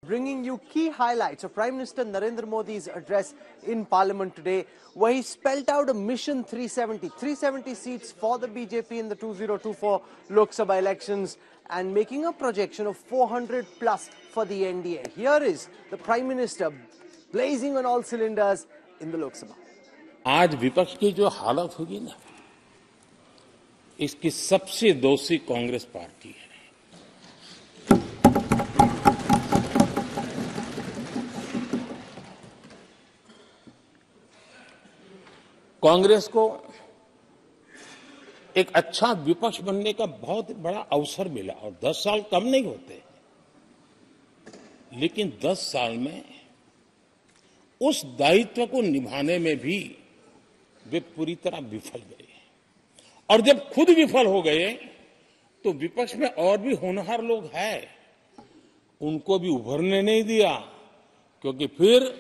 bringing you key highlights of Prime Minister Narendra Modi's address in Parliament today, where he spelt out a mission 370 seats for the BJP in the 2024 Lok Sabha elections and making a projection of 400 plus for the NDA. Here is the Prime Minister blazing on all cylinders in the Lok Sabha. आज विपक्ष की जो हालत होगी ना, इसकी सबसे दोषी कांग्रेस पार्टी है। कांग्रेस को एक अच्छा विपक्ष बनने का बहुत बड़ा अवसर मिला और 10 साल कम नहीं होते, लेकिन 10 साल में उस दायित्व को निभाने में भी वे पूरी तरह विफल गए। और जब खुद विफल हो गए तो विपक्ष में और भी होनहार लोग हैं, उनको भी उभरने नहीं दिया, क्योंकि फिर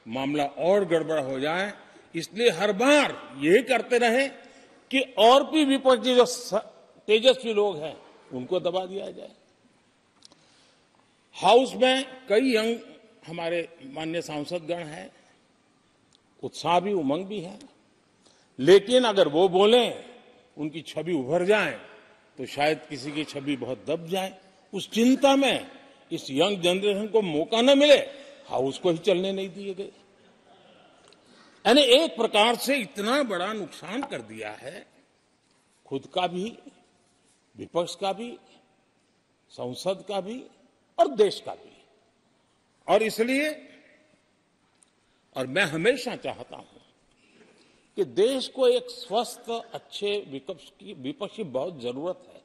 मामला और गड़बड़ हो जाए। इसलिए हर बार ये करते रहे कि और भी विपक्षी जो तेजस्वी लोग हैं उनको दबा दिया जाए। हाउस में कई यंग हमारे माननीय सांसदगण हैं, उत्साह भी उमंग भी है, लेकिन अगर वो बोलें, उनकी छवि उभर जाए तो शायद किसी की छवि बहुत दब जाए। उस चिंता में इस यंग जनरेशन को मौका न मिले, हाउस को ही चलने नहीं दिए गए। यानी एक प्रकार से इतना बड़ा नुकसान कर दिया है, खुद का भी, विपक्ष का भी, संसद का भी और देश का भी। और इसलिए और मैं हमेशा चाहता हूं कि देश को एक स्वस्थ अच्छे विपक्ष की बहुत जरूरत है।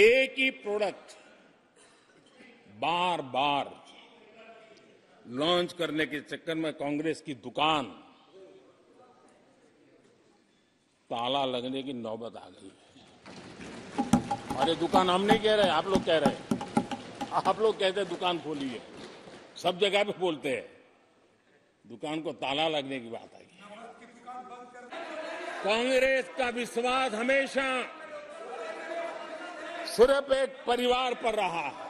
एक ही प्रोडक्ट बार बार लॉन्च करने के चक्कर में कांग्रेस की दुकान ताला लगने की नौबत आ गई है। और ये दुकान हम नहीं कह रहे, आप लोग कह रहे हैं। आप लोग कहते हैं दुकान खोलिए, सब जगह पे बोलते हैं, दुकान को ताला लगने की बात आई। कांग्रेस का विश्वास हमेशा सिर्फ एक परिवार पर रहा है।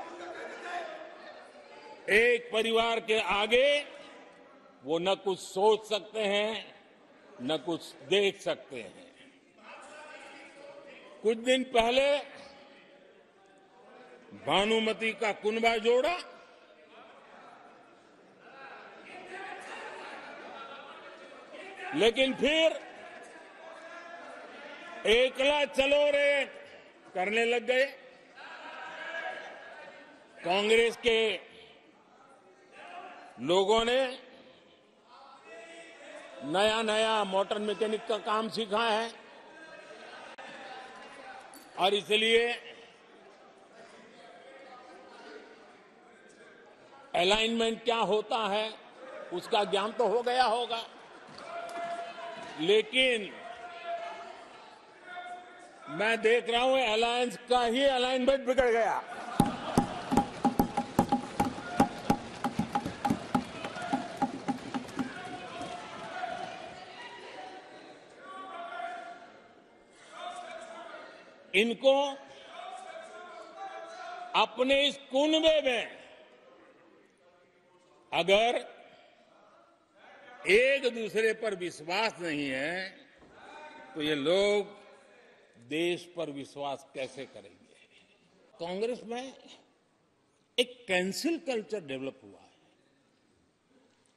एक परिवार के आगे वो न कुछ सोच सकते हैं, न कुछ देख सकते हैं। कुछ दिन पहले भानुमति का कुनबा जोड़ा, लेकिन फिर एकला चलो रे करने लग गए। कांग्रेस के लोगों ने नया नया मोटर मैकेनिक का काम सीखा है और इसलिए अलाइनमेंट क्या होता है उसका ज्ञान तो हो गया होगा, लेकिन मैं देख रहा हूं अलायंस का ही अलाइनमेंट बिगड़ गया। इनको अपने इस कुनबे में अगर एक दूसरे पर विश्वास नहीं है तो ये लोग देश पर विश्वास कैसे करेंगे। कांग्रेस में एक कैंसिल कल्चर डेवलप हुआ है।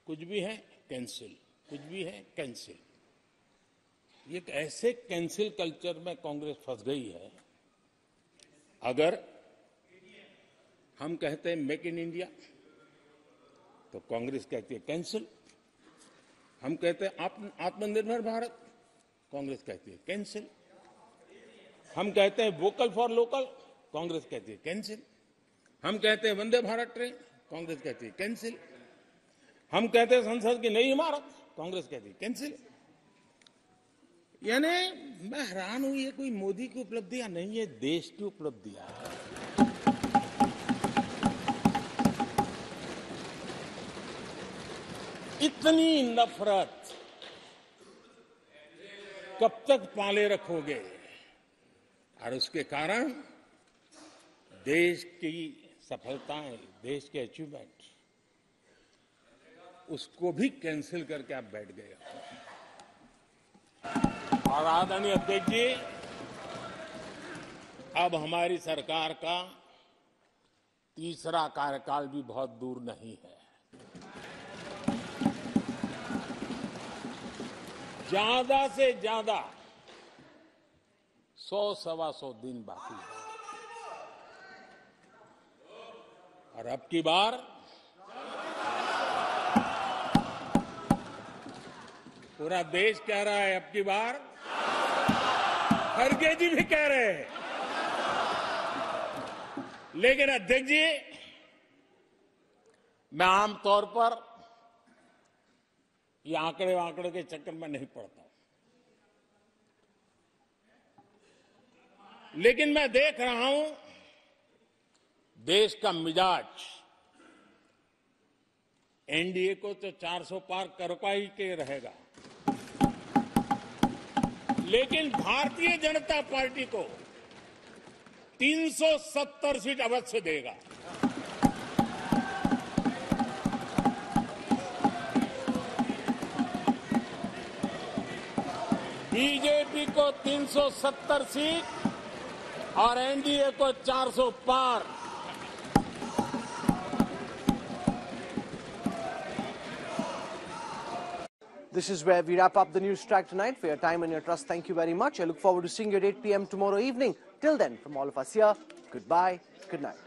कुछ भी है कैंसिल, कुछ भी है कैंसिल। ये एक ऐसे कैंसिल कल्चर में कांग्रेस फंस गई है। अगर हम कहते हैं मेक इन इंडिया तो कांग्रेस कहती है कैंसिल। हम कहते हैं आत्मनिर्भर भारत, कांग्रेस कहती है कैंसिल। हम कहते हैं वोकल फॉर लोकल, कांग्रेस कहती है कैंसिल। हम कहते हैं वंदे भारत ट्रेन, कांग्रेस कहती है कैंसिल। हम कहते हैं संसद की नई इमारत, कांग्रेस कहती है कैंसिल। यानी मैं हैरान हूं, ये कोई मोदी की उपलब्धियां नहीं है, देश की उपलब्धियां है। इतनी नफरत कब तक पाले रखोगे? और उसके कारण देश की सफलताएं, देश के अचीवमेंट, उसको भी कैंसिल करके आप बैठ गए। और आदरणीय अध्यक्ष जी, अब हमारी सरकार का तीसरा कार्यकाल भी बहुत दूर नहीं है। ज्यादा से ज्यादा 100-125 दिन बाकी है। और अब की बार पूरा देश कह रहा है, अब की बार खड़गे जी भी कह रहे हैं। लेकिन अध्यक्ष जी, मैं आमतौर पर ये आंकड़े के चक्कर में नहीं पड़ता, लेकिन मैं देख रहा हूं देश का मिजाज एनडीए को तो 400 पार करवाई के रहेगा, लेकिन भारतीय जनता पार्टी को 370 सीट अवश्य देगा। बीजेपी को 370 सीट और एनडीए को 400 पार। This is where we wrap up the news track tonight. For your time and your trust, thank you very much. I look forward to seeing you at 8 p.m. tomorrow evening. Till then, from all of us here, goodbye, good night.